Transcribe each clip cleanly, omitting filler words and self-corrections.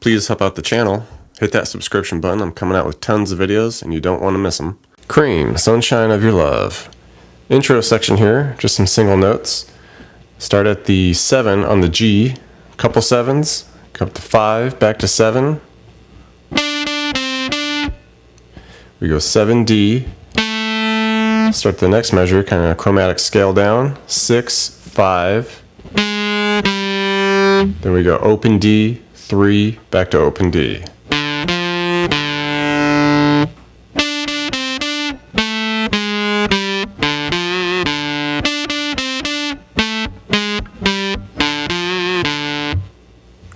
please help out the channel. Hit that subscription button. I'm coming out with tons of videos and you don't want to miss them. Cream, Sunshine of Your Love. Intro section here, just some single notes. Start at the 7 on the G, couple 7s, come up to 5, back to 7. We go 7D. Start the next measure, kind of chromatic scale down. 6, 5. Then we go open D, 3, back to open D.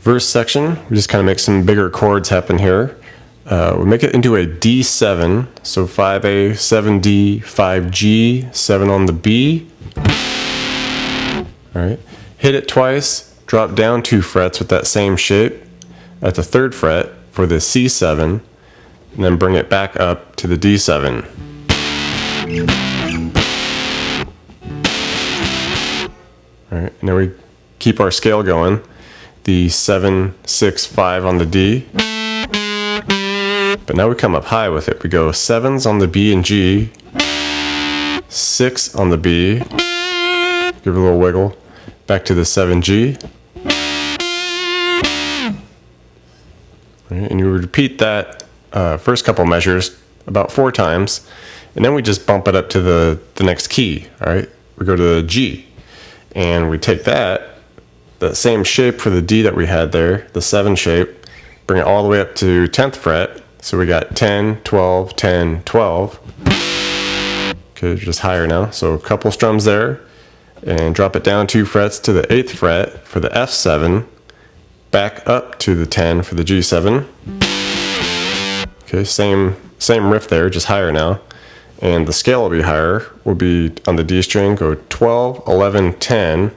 Verse section, we just kind of make some bigger chords happen here. We make it into a D7, so 5A, 7D, 5G, 7 on the B. All right, hit it twice, drop down 2 frets with that same shape at the 3rd fret for the C7, and then bring it back up to the D7. All right, and then we keep our scale going. The 7, 6, 5 on the D. But now we come up high with it. We go 7s on the B and G, 6 on the B, give it a little wiggle, back to the 7G. Right, and you repeat that first couple measures about 4 times, and then we just bump it up to the next key. All right, we go to the G, and we take that same shape for the D that we had there, the 7 shape, bring it all the way up to 10th fret. So we got 10, 12, 10, 12. Okay, just higher now. So a couple strums there, and drop it down 2 frets to the 8th fret for the F7, back up to the 10 for the G7. Okay, same riff there, just higher now. And the scale will be higher. We'll be on the D string, go 12, 11, 10.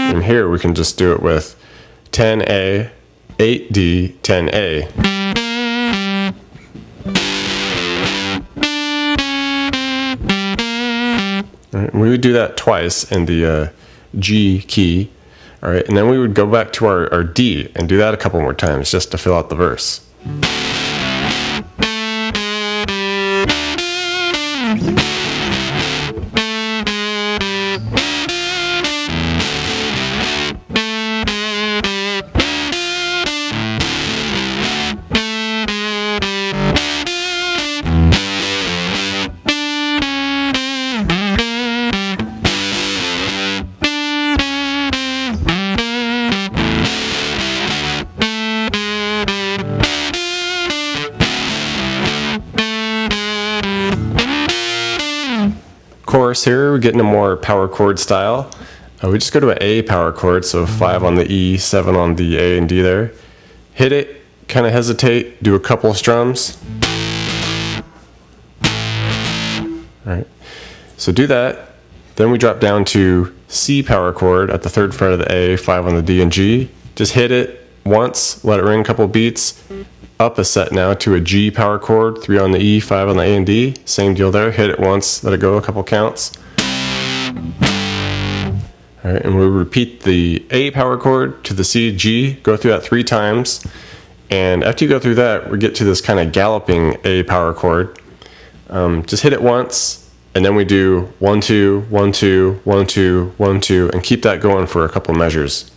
And here we can just do it with 10A, 8D, 10A. All right, we would do that twice in the G key. All right, and then we would go back to our D and do that a couple more times just to fill out the verse. Chorus here, we're getting a more power chord style. We just go to an A power chord, so 5 on the E, 7 on the A and D there. Hit it, kind of hesitate, do a couple of strums. Alright, so do that. Then we drop down to C power chord at the 3rd fret of the A, 5 on the D and G. Just hit it once, let it ring a couple beats. Up a set now to a G power chord, 3 on the E, 5 on the A and D. Same deal there, hit it once, let it go a couple counts. All right, and we'll repeat the A power chord to the C, G, go through that 3 times. And after you go through that, we get to this kind of galloping A power chord. Just hit it once, and then we do 1, 2, 1, 2, 1, 2, 1, 2, and keep that going for a couple measures.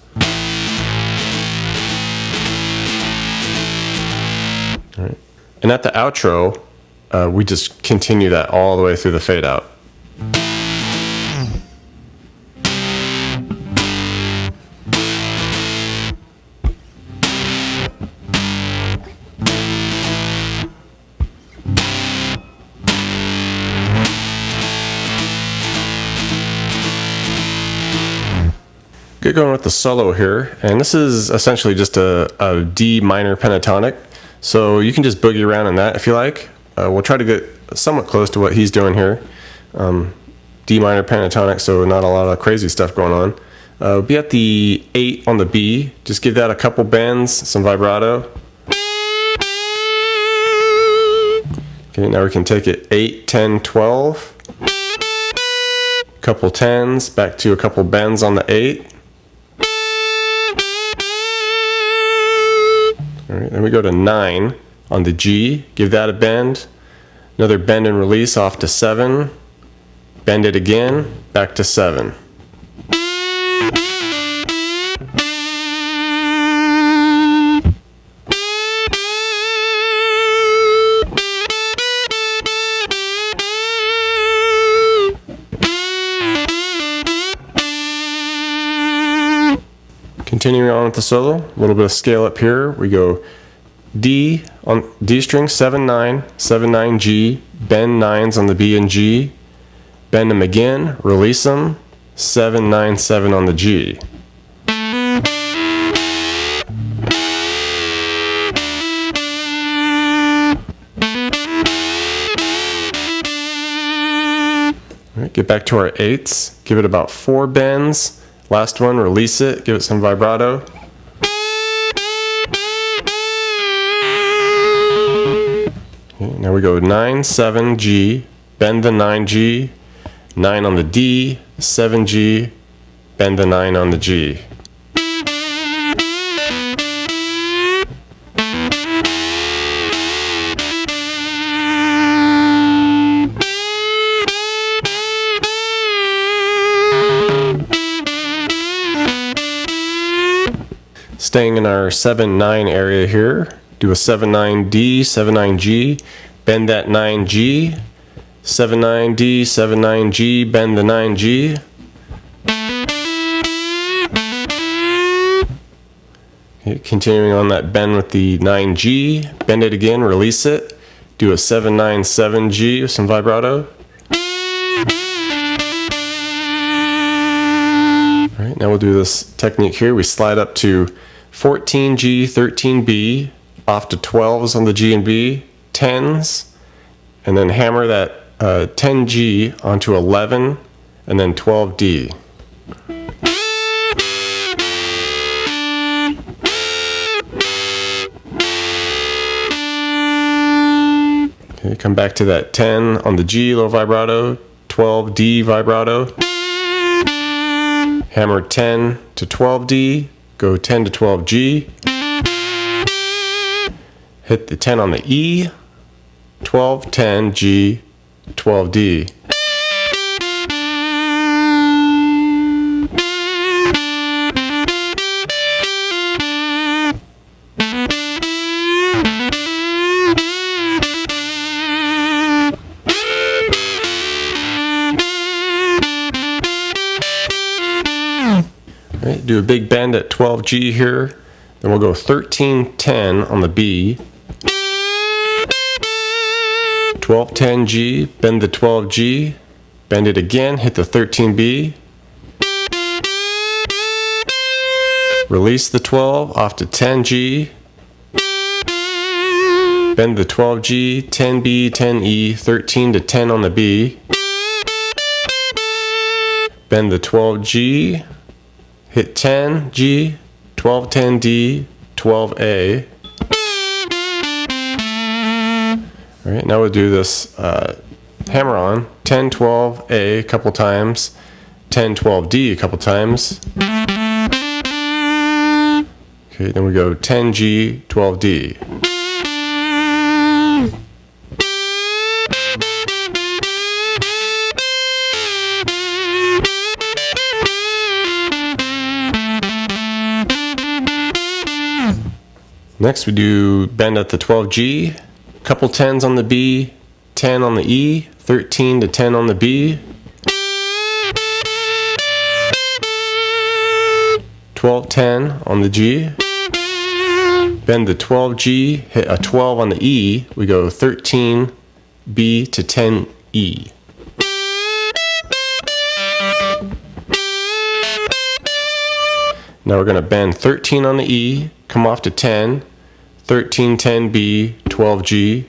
Right. And at the outro, we just continue that all the way through the fade out. Get going with the solo here, and this is essentially just a D minor pentatonic. So you can just boogie around in that if you like. We'll try to get somewhat close to what he's doing here. D minor pentatonic, so not a lot of crazy stuff going on. We'll be at the 8 on the B. Just give that a couple bends, some vibrato. Okay, now we can take it 8, 10, 12. Couple 10s, back to a couple bends on the 8. All right, then we go to 9 on the G, give that a bend, another bend and release off to 7, bend it again, back to 7. Continuing on with the solo, a little bit of scale up here. We go D on D string, 7-9, 7-9 G, bend 9s on the B and G, bend them again, release them, 7-9-7 on the G. All right, get back to our 8s, give it about 4 bends. Last one, release it, give it some vibrato. Okay, now we go 9-7 G, bend the 9 G, 9 on the D, 7 G, bend the 9 on the G. Staying in our 7-9 area here, do a 7-9 D, 7-9 G, bend that 9 G, 7-9 D, 7-9 G, bend the 9 G. Okay, continuing on that bend with the 9 G, bend it again, release it, do a 7-9-7 G with some vibrato. All right, now we'll do this technique here. We slide up to 14 G, 13 B, off to 12s on the G and B, 10s, and then hammer that 10 G onto 11, and then 12 D. Okay, come back to that 10 on the G, low vibrato, 12 D vibrato, hammer 10 to 12 D, go 10 to 12 G, hit the 10 on the E, 12, 10, G, 12 D. Right, do a big bend at 12 G here, then we'll go 13, 10 on the B, 12, 10 G, bend the 12 G, bend it again, hit the 13 B, release the 12 off to 10 G, bend the 12 G, 10 B, 10 E, 13 to 10 on the B, bend the 12 G, hit 10 G, 12, 10 D, 12 A. All right, now we'll do this hammer on 10, 12 A a couple times, 10, 12 D a couple times. Okay, then we go 10 G, 12 D. Next we do bend at the 12 G, couple 10s on the B, 10 on the E, 13 to 10 on the B, 12, 10 on the G, bend the 12 G, hit a 12 on the E, we go 13 B to 10 E. Now we're going to bend 13 on the E, come off to 10, 13, 10 B, 12 G.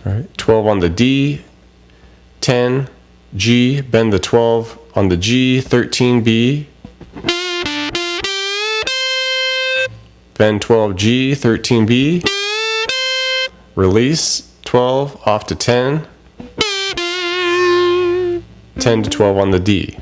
All right, 12 on the D, 10 G, bend the 12 on the G, 13 B, bend 12 G, 13 B, release 12 off to 10, 10 to 12 on the D.